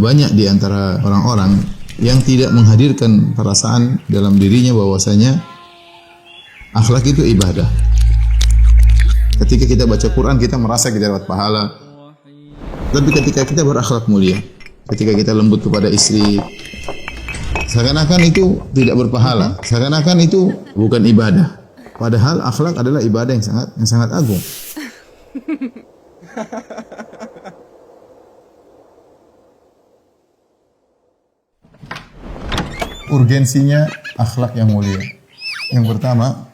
banyak di antara orang-orang yang tidak menghadirkan perasaan dalam dirinya bahwasanya akhlak itu ibadah. Ketika kita baca Quran, kita merasa kita dapat pahala. Tapi ketika kita berakhlak mulia, ketika kita lembut kepada istri, seakan-akan itu tidak berpahala, seakan-akan itu bukan ibadah. Padahal akhlak adalah ibadah yang sangat agung. Urgensinya akhlak yang mulia. Yang pertama,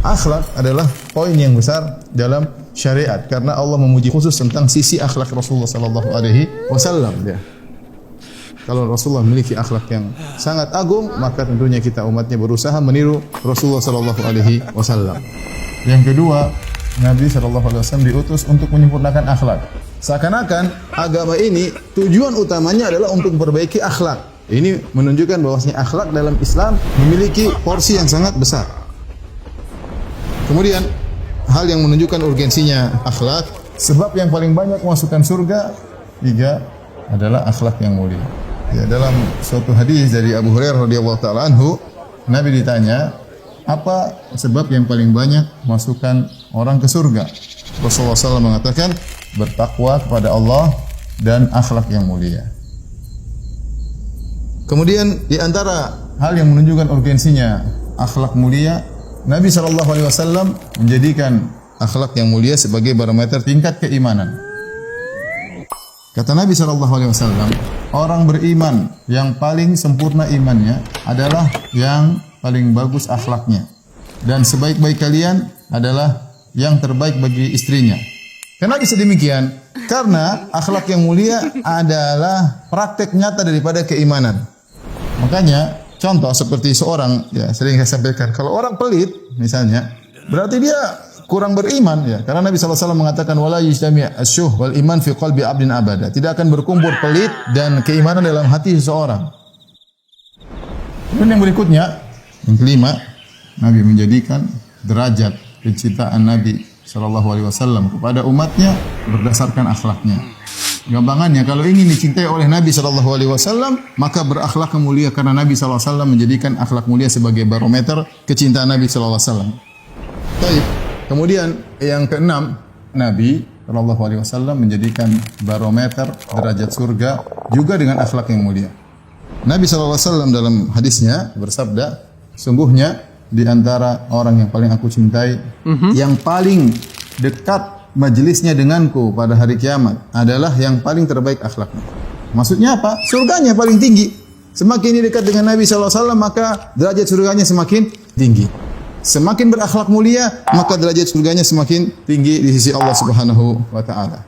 akhlak adalah poin yang besar dalam syariat karena Allah memuji khusus tentang sisi akhlak Rasulullah sallallahu alaihi wasallam. Kalau Rasulullah memiliki akhlak yang sangat agung, maka tentunya kita umatnya berusaha meniru Rasulullah sallallahu alaihi wasallam. Yang kedua, Nabi sallallahu alaihi wasallam diutus untuk menyempurnakan akhlak. Seakan-akan agama ini tujuan utamanya adalah untuk memperbaiki akhlak. Ini menunjukkan bahwasanya akhlak dalam Islam memiliki porsi yang sangat besar. Kemudian hal yang menunjukkan urgensinya akhlak, sebab yang paling banyak memasukkan surga tiga adalah akhlak yang mulia. Ya, dalam suatu hadis dari Abu Hurairah radhiyallahu taala anhu, Nabi ditanya, apa sebab yang paling banyak memasukkan orang ke surga? Rasulullah SAW mengatakan, bertakwa kepada Allah dan akhlak yang mulia. Kemudian di antara hal yang menunjukkan urgensinya akhlak mulia, Nabi SAW menjadikan akhlak yang mulia sebagai barometer tingkat keimanan. Kata Nabi SAW, orang beriman yang paling sempurna imannya adalah yang paling bagus akhlaknya. Dan sebaik-baik kalian adalah yang terbaik bagi istrinya. Kenapa bisa demikian? Karena akhlak yang mulia adalah praktek nyata daripada keimanan. Makanya contoh seperti seorang, ya sering saya sampaikan, kalau orang pelit misalnya, berarti dia kurang beriman, ya. Karena Nabi SAW mengatakan wala yujtami' asyuh wal iman fi qalbi 'abdin abada. Tidak akan berkumpul pelit dan keimanan dalam hati seseorang. Dan yang berikutnya, yang kelima, Nabi menjadikan derajat kecintaan Nabi SAW kepada umatnya berdasarkan akhlaknya. Gampangannya, kalau ingin dicintai oleh Nabi SAW, maka berakhlak mulia karena Nabi SAW menjadikan akhlak mulia sebagai barometer kecintaan Nabi SAW. Baik. Kemudian yang keenam, Nabi SAW menjadikan barometer derajat surga juga dengan akhlak yang mulia. Nabi SAW dalam hadisnya bersabda, sungguhnya di antara orang yang paling aku cintai, yang paling dekat majelisnya denganku pada hari kiamat adalah yang paling terbaik akhlaknya. Maksudnya apa? Surganya paling tinggi. Semakin dia dekat dengan Nabi SAW, maka derajat surganya semakin tinggi. Semakin berakhlak mulia, maka derajat surganya semakin tinggi di sisi Allah Subhanahu wa taala.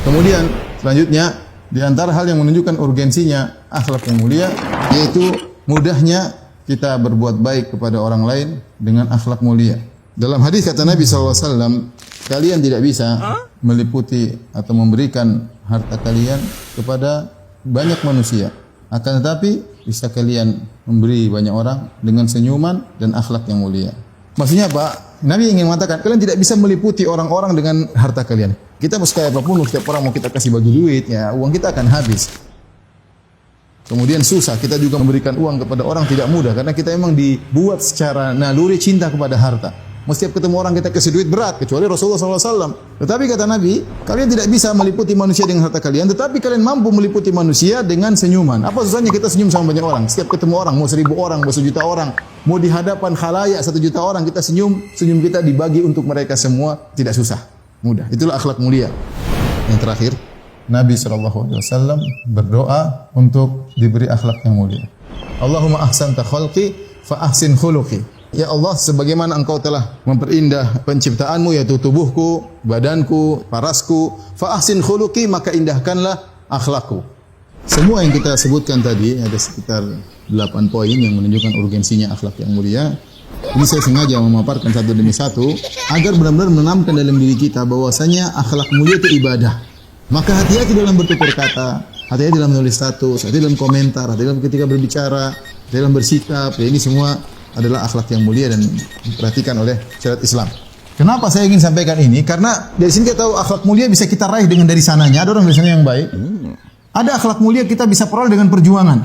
Kemudian selanjutnya, di antara hal yang menunjukkan urgensinya akhlak yang mulia, yaitu mudahnya kita berbuat baik kepada orang lain dengan akhlak mulia. Dalam hadis kata Nabi SAW, kalian tidak bisa meliputi atau memberikan harta kalian kepada banyak manusia. Akan tetapi bisa kalian memberi banyak orang dengan senyuman dan akhlak yang mulia. Maksudnya apa? Nabi ingin mengatakan kalian tidak bisa meliputi orang-orang dengan harta kalian. Kita mau sekaya apapun, setiap orang mau kita kasih bagi duit, ya uang kita akan habis. Kemudian susah, kita juga memberikan uang kepada orang tidak mudah karena kita memang dibuat secara naluri cinta kepada harta. Setiap ketemu orang kita kasih duit berat, kecuali Rasulullah SAW. Tetapi kata Nabi, kalian tidak bisa meliputi manusia dengan harta kalian, tetapi kalian mampu meliputi manusia dengan senyuman. Apa susahnya kita senyum sama banyak orang? Setiap ketemu orang, mau 1.000 orang, mau 1 juta orang, mau di hadapan khalayak 1 juta orang, kita senyum, senyum kita dibagi untuk mereka semua, tidak susah, mudah. Itulah akhlak mulia. Yang terakhir, Nabi SAW berdoa untuk diberi akhlak yang mulia. Allahumma ahsanta khalqi fa ahsin khuluqi. Ya Allah, sebagaimana Engkau telah memperindah penciptaanmu, yaitu tubuhku, badanku, parasku, fa ahsin khuluqi, maka indahkanlah akhlakku. Semua yang kita sebutkan tadi, ada sekitar 8 poin yang menunjukkan urgensinya akhlak yang mulia. Ini saya sengaja memaparkan satu demi satu, agar benar-benar menanamkan dalam diri kita bahwasanya akhlak mulia itu ibadah. Maka hati-hati dalam bertutur kata, hati-hati dalam menulis status, hati-hati dalam komentar, hati-hati dalam ketika berbicara, hati-hati dalam bersikap. Ya, ini semua adalah akhlak yang mulia dan diperhatikan oleh syariat Islam. Kenapa saya ingin sampaikan ini? Karena dari sini kita tahu akhlak mulia bisa kita raih dengan dari sananya. Ada orang dari sana yang baik, Ada akhlak mulia kita bisa peroleh dengan perjuangan.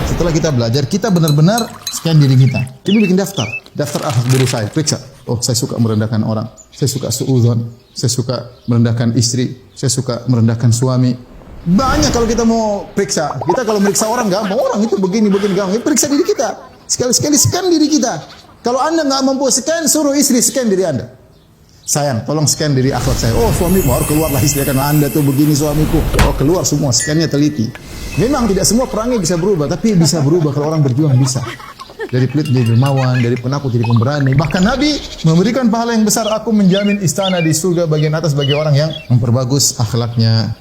Setelah kita belajar, kita benar-benar scan diri kita. Kita bikin daftar akhlak buruk saya, periksa. Oh, saya suka merendahkan orang, saya suka suudzon, saya suka merendahkan istri, saya suka merendahkan suami. Banyak kalau kita mau periksa. Kita kalau meriksa orang gampang, orang itu begini gampang. Periksa diri kita. Sekali-sekali scan diri kita. Kalau Anda nggak mampu scan, suruh istri scan diri Anda. Sayang, tolong scan diri akhlak saya. Oh, suami baru keluarlah istri karena Anda tuh begini suamiku. Oh, keluar semua, scannya teliti. Memang tidak semua perangai bisa berubah, tapi bisa berubah kalau orang berjuang bisa. Dari pelit jadi dermawan, dari penakut jadi pemberani. Bahkan Nabi memberikan pahala yang besar. Aku menjamin istana di surga bagian atas bagi orang yang memperbagus akhlaknya.